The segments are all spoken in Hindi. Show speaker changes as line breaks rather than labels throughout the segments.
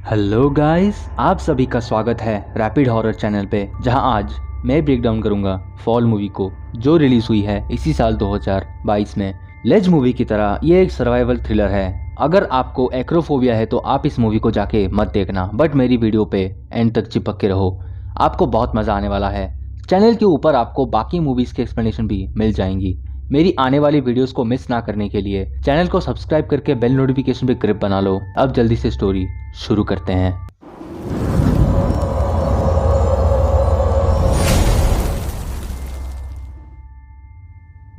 हेलो गाइस, आप सभी का स्वागत है रैपिड हॉरर चैनल पे, जहां आज मैं ब्रेक डाउन करूंगा फॉल मूवी को, जो रिलीज हुई है इसी साल 2022 में। लेज मूवी की तरह ये एक सर्वाइवल थ्रिलर है। अगर आपको एक्रोफोबिया है तो आप इस मूवी को जाके मत देखना, बट मेरी वीडियो पे एंड तक चिपक के रहो, आपको बहुत मज़ा आने वाला है। चैनल के ऊपर आपको बाकी मूवीज़ के एक्सप्लेनेशन भी मिल जाएंगी। मेरी आने वाली वीडियोस को मिस ना करने के लिए चैनल को सब्सक्राइब करके बेल नोटिफिकेशन पे ग्रिप बना लो। अब जल्दी से स्टोरी शुरू करते हैं।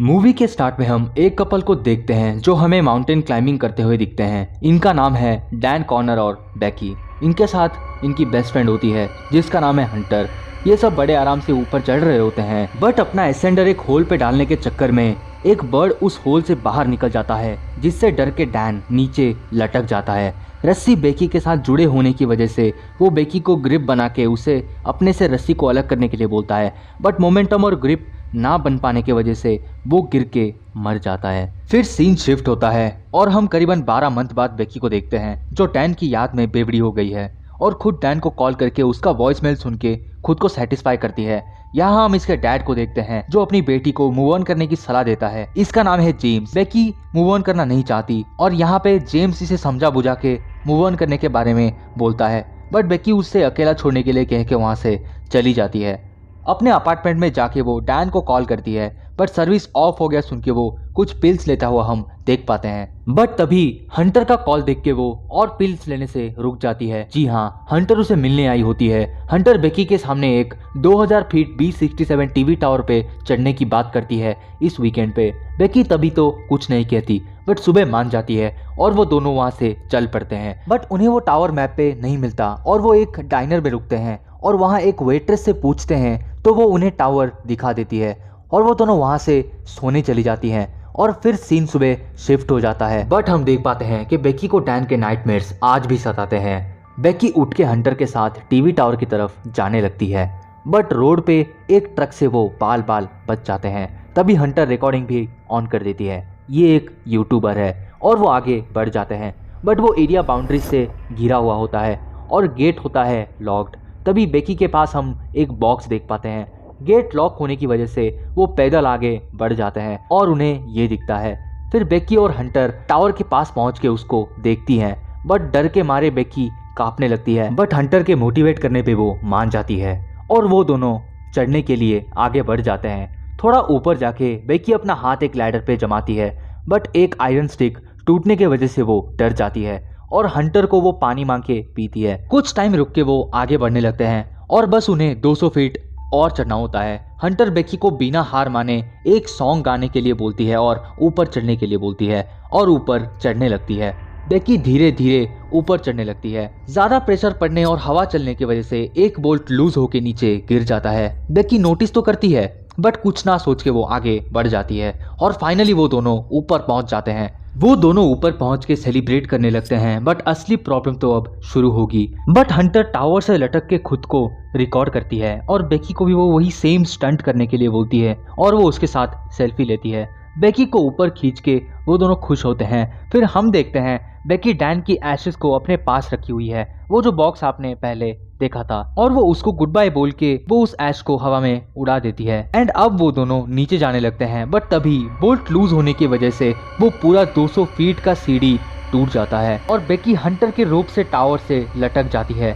मूवी के स्टार्ट में हम एक कपल को देखते हैं जो हमें माउंटेन क्लाइंबिंग करते हुए दिखते हैं। इनका नाम है डैन कॉर्नर और बेकी। इनके साथ इनकी बेस्ट फ्रेंड होती है जिसका नाम है हंटर। ये सब बड़े आराम से ऊपर चढ़ रहे होते हैं, बट अपना एसेंडर एक होल पे डालने के चक्कर में एक बर्ड उस होल से बाहर निकल जाता है, जिससे डर के डैन नीचे लटक जाता है। रस्सी बेकी के साथ जुड़े होने की वजह से वो बेकी को ग्रिप बना के उसे अपने से रस्सी को अलग करने के लिए बोलता है, बट मोमेंटम और ग्रिप ना बन पाने की वजह से वो गिर के मर जाता है। फिर सीन शिफ्ट होता है और हम करीबन 12 मंथ बाद बेकी को देखते हैं, जो डैन की याद में बेवड़ी हो गई है और खुद डैन को कॉल करके उसका वॉइस मेल सुन के खुद को सेटिस्फाई करती है। यहाँ हम इसके डैड को देखते हैं जो अपनी बेटी को मूव ऑन करने की सलाह देता है। इसका नाम है जेम्स। बेकी मूव ऑन करना नहीं चाहती और यहाँ पे जेम्स इसे समझा बुझा के मूव ऑन करने के बारे में बोलता है, बट बेकी उससे अकेला छोड़ने के लिए कह के वहाँ से चली जाती है। अपने अपार्टमेंट में जाके वो डैन को कॉल करती है, बट सर्विस ऑफ हो गया सुन के वो कुछ पिल्स लेता हुआ हम देख पाते हैं। बट तभी हंटर का कॉल देख के वो और पिल्स लेने से रुक जाती है। जी हाँ, हंटर उसे मिलने आई होती है। हंटर बेकी के सामने एक 2000 फीट B67 टीवी टावर पे चढ़ने की बात करती है इस वीकेंड पे। बेकी तभी तो कुछ नहीं कहती, बट सुबह मान जाती है और वो दोनों वहाँ से चल पड़ते हैं। बट उन्हें वो टावर मैप पे नहीं मिलता और वो एक डाइनर में रुकते हैं और वहाँ एक वेट्रेस से पूछते हैं तो वो उन्हें टावर दिखा देती है और वो दोनों वहाँ से सोने चली जाती हैं। और फिर सीन सुबह शिफ्ट हो जाता है, बट हम देख पाते हैं कि बेकी को डैन के नाइटमेयर्स आज भी सताते हैं। बेकी उठ के हंटर के साथ टीवी टावर की तरफ जाने लगती है, बट रोड पे एक ट्रक से वो बाल बाल बच जाते हैं। तभी हंटर रिकॉर्डिंग भी ऑन कर देती है। ये एक यूट्यूबर है और वो आगे बढ़ जाते हैं, बट वो एरिया बाउंड्री से घिरा हुआ होता है और गेट होता है लॉक्ड। तभी बेकी के पास हम एक बॉक्स देख पाते हैं। गेट लॉक होने की वजह से वो पैदल आगे बढ़ जाते हैं और उन्हें ये दिखता है। फिर बेकी और हंटर टावर के पास पहुंच के उसको देखती हैं, बट डर के मारे बेकी कांपने लगती है, बट हंटर के मोटिवेट करने पे वो मान जाती है और वो दोनों चढ़ने के लिए आगे बढ़ जाते हैं। थोड़ा ऊपर जाके बेकी अपना हाथ एक लैडर पे जमाती है, बट एक आयरन स्टिक टूटने की वजह से वो डर जाती है और हंटर को वो पानी मांग के पीती है। कुछ टाइम रुक के वो आगे बढ़ने लगते हैं और बस उन्हें 200 फीट और चढ़ना होता है। हंटर बेकी को बिना हार माने एक सॉन्ग गाने के लिए बोलती है और ऊपर चढ़ने के लिए बोलती है और ऊपर चढ़ने लगती है। बेकी धीरे धीरे ऊपर चढ़ने लगती है। ज्यादा प्रेशर पड़ने और हवा चलने की वजह से एक बोल्ट लूज होके नीचे गिर जाता है। बेकी नोटिस तो करती है, बट कुछ ना सोच के वो आगे बढ़ जाती है और फाइनली वो दोनों ऊपर पहुंच जाते हैं। वो दोनों ऊपर पहुंच के सेलिब्रेट करने लगते हैं, बट असली प्रॉब्लम तो अब शुरू होगी। बट हंटर टावर से लटक के खुद को रिकॉर्ड करती है और बेकी को भी वो वही सेम स्टंट करने के लिए बोलती है और वो उसके साथ सेल्फी लेती है। बेकी को ऊपर खींच के वो दोनों खुश होते हैं। फिर हम देखते हैं बेकी डैन की एशेस को अपने पास रखी हुई है, वो जो बॉक्स आपने पहले देखा था, और वो उसको गुड बाय बोल के वो उस ऐश को हवा में उड़ा देती है। एंड अब वो दोनों नीचे जाने लगते हैं, बट तभी बोल्ट लूज होने की वजह से वो पूरा 200 फीट का सीढ़ी टूट जाता है और बेकी हंटर के रोप से टावर से लटक जाती है।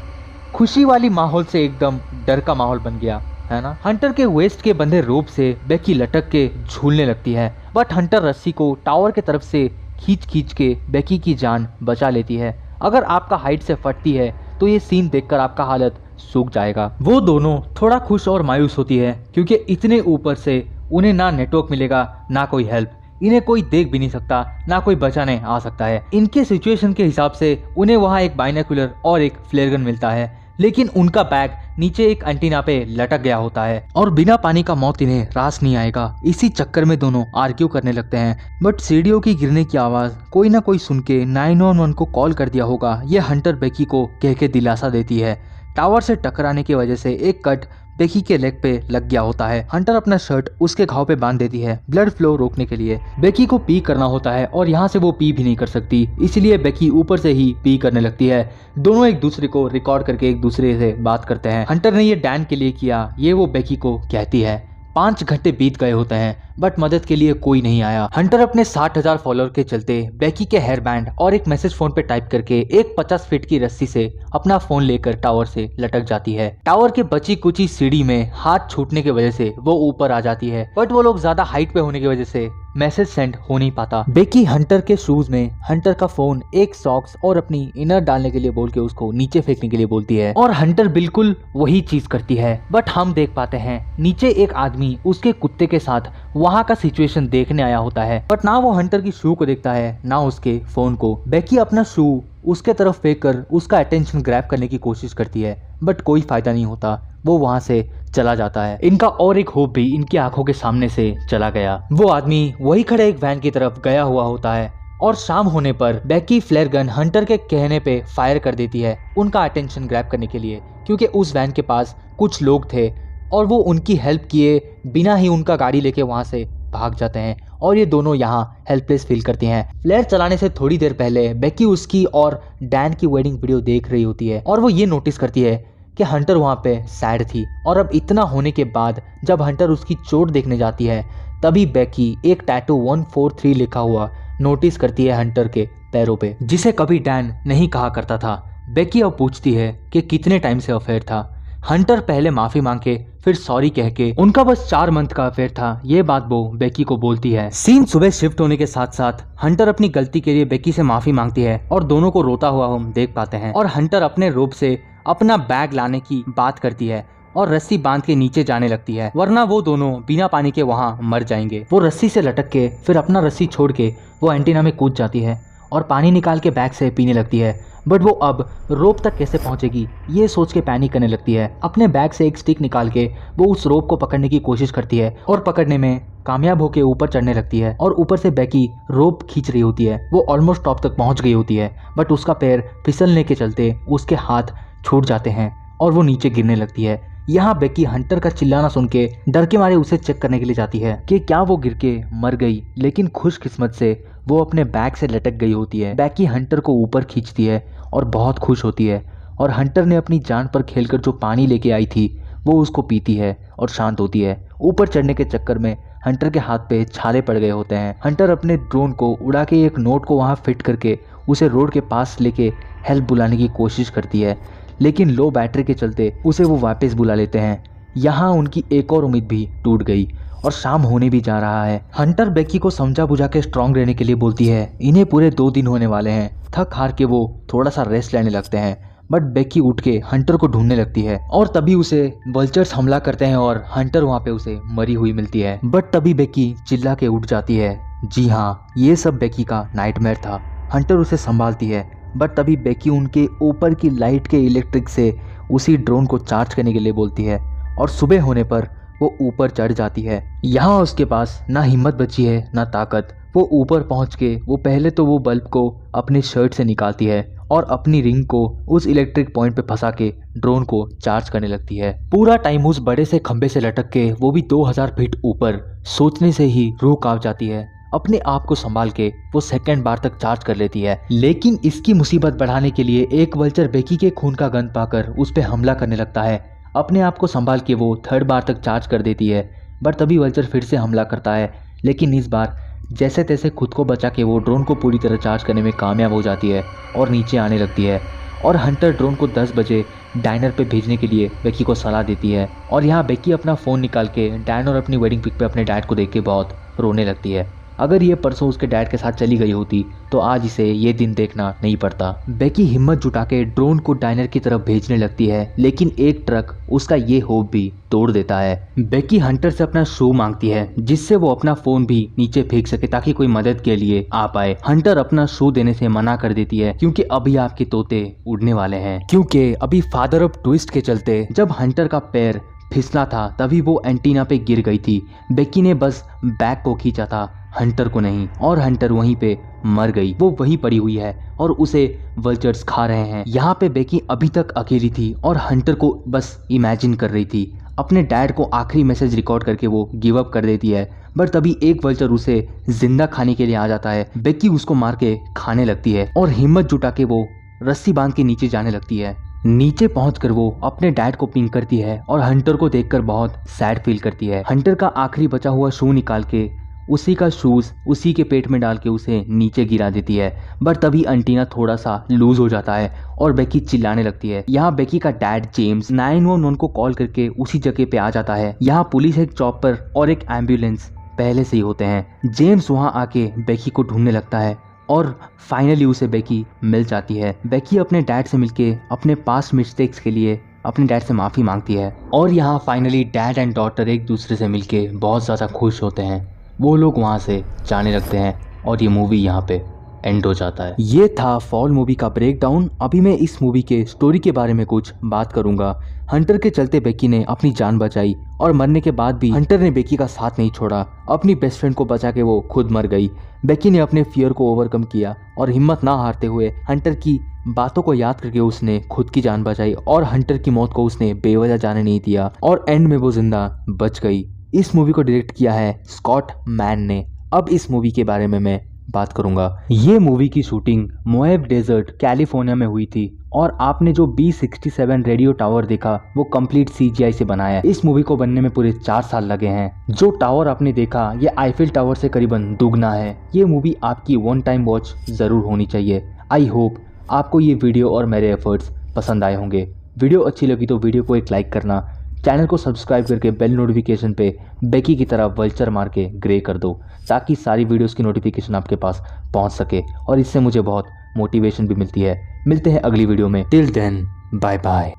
खुशी वाली माहौल से एकदम डर का माहौल बन गया है ना। हंटर के वेस्ट के बंधे रोप से बेकी लटक के झूलने लगती है, बट हंटर रस्सी को टावर के तरफ से खींच खींच के बेकी की जान बचा लेती है। अगर आपका हाइट से फटती है तो ये सीन देखकर आपका हालत सूख जाएगा। वो दोनों थोड़ा खुश और मायूस होती है क्योंकि इतने ऊपर से उन्हें ना नेटवर्क मिलेगा ना कोई हेल्प, इन्हें कोई देख भी नहीं सकता, ना कोई बचाने आ सकता है। इनके सिचुएशन के हिसाब से उन्हें वहाँ एक बाइनोकुलर और एक फ्लेयर गन मिलता है, लेकिन उनका बैग नीचे एक एंटीना पे लटक गया होता है और बिना पानी का मौत इन्हें रास नहीं आएगा। इसी चक्कर में दोनों आर्ग्यू करने लगते हैं, बट सीढ़ियों की गिरने की आवाज कोई ना कोई सुन के 911 को कॉल कर दिया होगा, ये हंटर बेकी को कह के दिलासा देती है। टावर से टकराने की वजह से एक कट बेकी के लेग पे लग गया होता है। हंटर अपना शर्ट उसके घाव पे बांध देती है ब्लड फ्लो रोकने के लिए। बेकी को पी करना होता है और यहाँ से वो पी भी नहीं कर सकती, इसलिए बेकी ऊपर से ही पी करने लगती है। दोनों एक दूसरे को रिकॉर्ड करके एक दूसरे से बात करते हैं। हंटर ने ये डैन के लिए किया, ये वो बेकी को कहती है। 5 घंटे बीत गए होते हैं बट मदद के लिए कोई नहीं आया। हंटर अपने 60,000 फॉलोअर के चलते बेकी के हेयर बैंड और एक मैसेज फोन पे टाइप करके एक 50 फीट की रस्सी से अपना फोन लेकर टावर से लटक जाती है। टावर के बची कुची सीढ़ी में हाथ छूटने की वजह से वो ऊपर आ जाती है, बट वो लोग ज्यादा हाइट पे होने की वजह से मैसेज सेंड हो नहीं पाता। बेकी हंटर के शूज में हंटर का फोन, एक सॉक्स और अपनी इनर डालने के लिए बोल के उसको नीचे फेंकने के लिए बोलती है और हंटर बिल्कुल वही चीज करती है। बट हम देख पाते हैं नीचे एक आदमी उसके कुत्ते के साथ वहाँ का सिचुएशन देखने आया होता है, बट ना वो हंटर की शू को देखता है ना उसके फोन को। बेकी अपना शू उसके तरफ फेंक कर उसका अटेंशन ग्रैब करने की कोशिश करती है, बट कोई फायदा नहीं होता, वो वहां से चला जाता है। इनका और एक होप भी इनकी आंखों के सामने से चला गया। वो आदमी वही खड़े एक वैन की तरफ गया हुआ होता है और शाम होने पर बेकी फ्लेयर गन हंटर के कहने पे फायर कर देती है उनका अटेंशन ग्रैब करने के लिए, क्योंकि उस वैन के पास कुछ लोग थे और वो उनकी हेल्प किए बिना ही उनका गाड़ी लेके वहां से भाग जाते हैं और ये दोनों यहाँ हेल्पलेस फील करती हैं। फ्लेयर चलाने से थोड़ी देर पहले बेकी उसकी और डैन की वेडिंग वीडियो देख रही होती है और वो ये नोटिस करती है कि हंटर वहाँ पे सैड थी। और अब इतना होने के बाद जब हंटर उसकी चोट देखने जाती है तभी बेकी एक टैटू 143 लिखा हुआ नोटिस करती है हंटर के पैरों पे, जिसे कभी डैन नहीं कहा करता था। बेकी अब पूछती है कि कितने टाइम से अफेयर था। हंटर पहले माफी मांग के फिर सॉरी कह के उनका बस 4 मंथ का अफेयर था, ये बात वो बेकी को बोलती है। सीन सुबह शिफ्ट होने के साथ साथ हंटर अपनी गलती के लिए बेकी से माफी मांगती है और दोनों को रोता हुआ हम देख पाते हैं। और हंटर अपने रोप से अपना बैग लाने की बात करती है और रस्सी बांध के नीचे जाने लगती है, वरना वो दोनों बिना पानी के वहाँ मर जाएंगे। वो रस्सी से लटक के फिर अपना रस्सी छोड़ के वो एंटीना में कूद जाती है और पानी निकाल के बैग से पीने लगती है, बट वो अब रोप तक कैसे पहुंचेगी ये सोच के पैनिक करने लगती है। अपने बैग से एक स्टिक निकाल के वो उस रोप को पकड़ने की कोशिश करती है और पकड़ने में कामयाब होकर ऊपर चढ़ने लगती है और ऊपर से बेकी रोप खींच रही होती है। वो ऑलमोस्ट टॉप तक पहुंच गई होती है, बट उसका पैर फिसलने के चलते उसके हाथ छूट जाते हैं और वो नीचे गिरने लगती है। यहाँ बेकी हंटर का चिल्लाना सुन के डर के मारे उसे चेक करने के लिए जाती है कि क्या वो गिर के मर गई, लेकिन खुशकिस्मत से वो अपने बैग से लटक गई होती है। बेकी हंटर को ऊपर खींचती है और बहुत खुश होती है और हंटर ने अपनी जान पर खेलकर जो पानी लेके आई थी वो उसको पीती है और शांत होती है। ऊपर चढ़ने के चक्कर में हंटर के हाथ पे छाले पड़ गए होते हैं। हंटर अपने ड्रोन को उड़ा के एक नोट को वहाँ फिट करके उसे रोड के पास लेके हेल्प बुलाने की कोशिश करती है, लेकिन लो बैटरी के चलते उसे वो वापस बुला लेते हैं। यहाँ उनकी एक और उम्मीद भी टूट गई और शाम होने भी जा रहा है। हंटर बेकी को समझा बुझा के स्ट्रांग रहने के लिए बोलती है। इन्हें पूरे 2 दिन होने वाले हैं। थक हार के वो थोड़ा सा रेस्ट लेने लगते हैं, बट बेकी उठ के हंटर को ढूंढने लगती है और तभी उसे वल्चर्स हमला करते हैं और हंटर वहाँ पे उसे मरी हुई मिलती है। बट तभी बेकी चिल्ला के उठ जाती है। जी हाँ, ये सब बेकी का नाइटमेयर था। हंटर उसे संभालती है, बट तभी बेकी उनके ऊपर की लाइट के इलेक्ट्रिक से उसी ड्रोन को चार्ज करने के लिए बोलती है और सुबह होने पर वो ऊपर चढ़ जाती है। यहाँ उसके पास ना हिम्मत बची है ना ताकत। वो ऊपर पहुँच के वो पहले तो वो बल्ब को अपने शर्ट से निकालती है और अपनी रिंग को उस इलेक्ट्रिक पॉइंट पे फंसा के ड्रोन को चार्ज करने लगती है। पूरा टाइम उस बड़े से खंबे से लटक के वो भी 2000 फीट ऊपर सोचने से ही रूह कांप जाती है। अपने आप को संभाल के वो सेकंड बार तक चार्ज कर लेती है, लेकिन इसकी मुसीबत बढ़ाने के लिए एक वल्चर बेकी के खून का गंध पाकर उस पर हमला करने लगता है। अपने आप को संभाल के वो 3rd बार तक चार्ज कर देती है, बट तभी वल्चर फिर से हमला करता है, लेकिन इस बार जैसे तैसे खुद को बचा के वो ड्रोन को पूरी तरह चार्ज करने में कामयाब हो जाती है और नीचे आने लगती है। और हंटर ड्रोन को 10 बजे डाइनर पे भेजने के लिए बेकी को सलाह देती है और यहाँ बेकी अपना फ़ोन निकाल के डैन और अपनी वेडिंग पिक पे अपने डैड को देख के बहुत रोने लगती है। अगर ये परसों उसके डैड के साथ चली गई होती तो आज इसे ये दिन देखना नहीं पड़ता। बेकी हिम्मत जुटा के ड्रोन को डाइनर की तरफ भेजने लगती है, लेकिन एक ट्रक उसका ये होप भी तोड़ देता है। बेकी हंटर से अपना शू मांगती है जिससे वो अपना फोन भी नीचे फेंक सके ताकि कोई मदद के लिए आ पाए। हंटर अपना शू देने से मना कर देती है क्योंकि अभी आपके तोते उड़ने वाले हैं, क्योंकि अभी फादर ऑफ ट्विस्ट के चलते जब हंटर का पैर फिसला था तभी वो एंटीना पे गिर गई थी। बेकी ने बस बैग को खींचा था, हंटर को नहीं, और हंटर वहीं पे मर गई। वो वहीं पड़ी हुई है और उसे वल्चर्स खा रहे हैं। यहाँ पे बेकी अभी तक अकेली थी और हंटर को बस इमेजिन कर रही थी अपने डैड को आखिरी मैसेज रिकॉर्ड करके वो गिव अप कर देती है। बट तभी एक वल्चर उसे जिंदा खाने के लिए आ जाता है। बेकी उसको मार के खाने लगती है और हिम्मत जुटा के वो रस्सी बांध के नीचे जाने लगती है। नीचे पहुंचकर वो अपने डैड को पिंग करती है और हंटर को देखकर बहुत सैड फील करती है। हंटर का आखिरी बचा हुआ शू निकाल के उसी का शूज उसी के पेट में डाल के उसे नीचे गिरा देती है। बट तभी अंटीना थोड़ा सा लूज हो जाता है और बेकी चिल्लाने लगती है। यहाँ बेकी का डैड जेम्स 911 को कॉल करके उसी जगह पे आ जाता है। यहाँ पुलिस, एक चॉपर और एक एम्बुलेंस पहले से ही होते हैं। जेम्स वहाँ आके बेकी को ढूंढने लगता है और फाइनली उसे बेकी मिल जाती है। बेकी अपने डैड से मिलके अपने पास्ट मिस्टेक्स के लिए अपने डैड से माफ़ी मांगती है और यहाँ फाइनली डैड एंड डॉटर एक दूसरे से मिलके बहुत ज़्यादा खुश होते हैं। वो लोग वहाँ से जाने लगते हैं और ये मूवी यहाँ पे एंड हो जाता है। ये था फॉल मूवी का ब्रेकडाउन। अभी मैं इस मूवी के स्टोरी के बारे में कुछ बात करूंगा। हंटर के चलते बेकी ने अपनी जान बचाई और मरने के बाद भी हंटर ने बेकी का साथ नहीं छोड़ा। अपनी बेस्ट फ्रेंड को बचा के वो खुद मर गई। बेकी ने अपने फियर को ओवरकम किया और हिम्मत ना हारते हुए हंटर की बातों को याद करके उसने खुद की जान बचाई और हंटर की मौत को उसने बेवजह जाने नहीं दिया और एंड में वो जिंदा बच गई। इस मूवी को डायरेक्ट किया है स्कॉट मैन ने। अब इस मूवी के बारे में मैं बात करूंगा। ये मूवी की शूटिंग मोएव डेजर्ट कैलिफोर्निया में हुई थी और आपने जो B67 रेडियो टावर देखा वो कंप्लीट CGI से बनाया है। इस मूवी को बनने में पूरे 4 साल लगे हैं। जो टावर आपने देखा ये आईफिल टावर से करीबन दुगना है। ये मूवी आपकी वन टाइम वॉच जरूर होनी चाहिए। आई होप आपको ये वीडियो और मेरे एफर्ट्स पसंद आए होंगे। वीडियो अच्छी लगी तो वीडियो को एक लाइक करना, चैनल को सब्सक्राइब करके बेल नोटिफिकेशन पे बेकी की तरह वल्चर मार के ग्रे कर दो ताकि सारी वीडियोस की नोटिफिकेशन आपके पास पहुंच सके और इससे मुझे बहुत मोटिवेशन भी मिलती है। मिलते हैं अगली वीडियो में। Till then bye bye.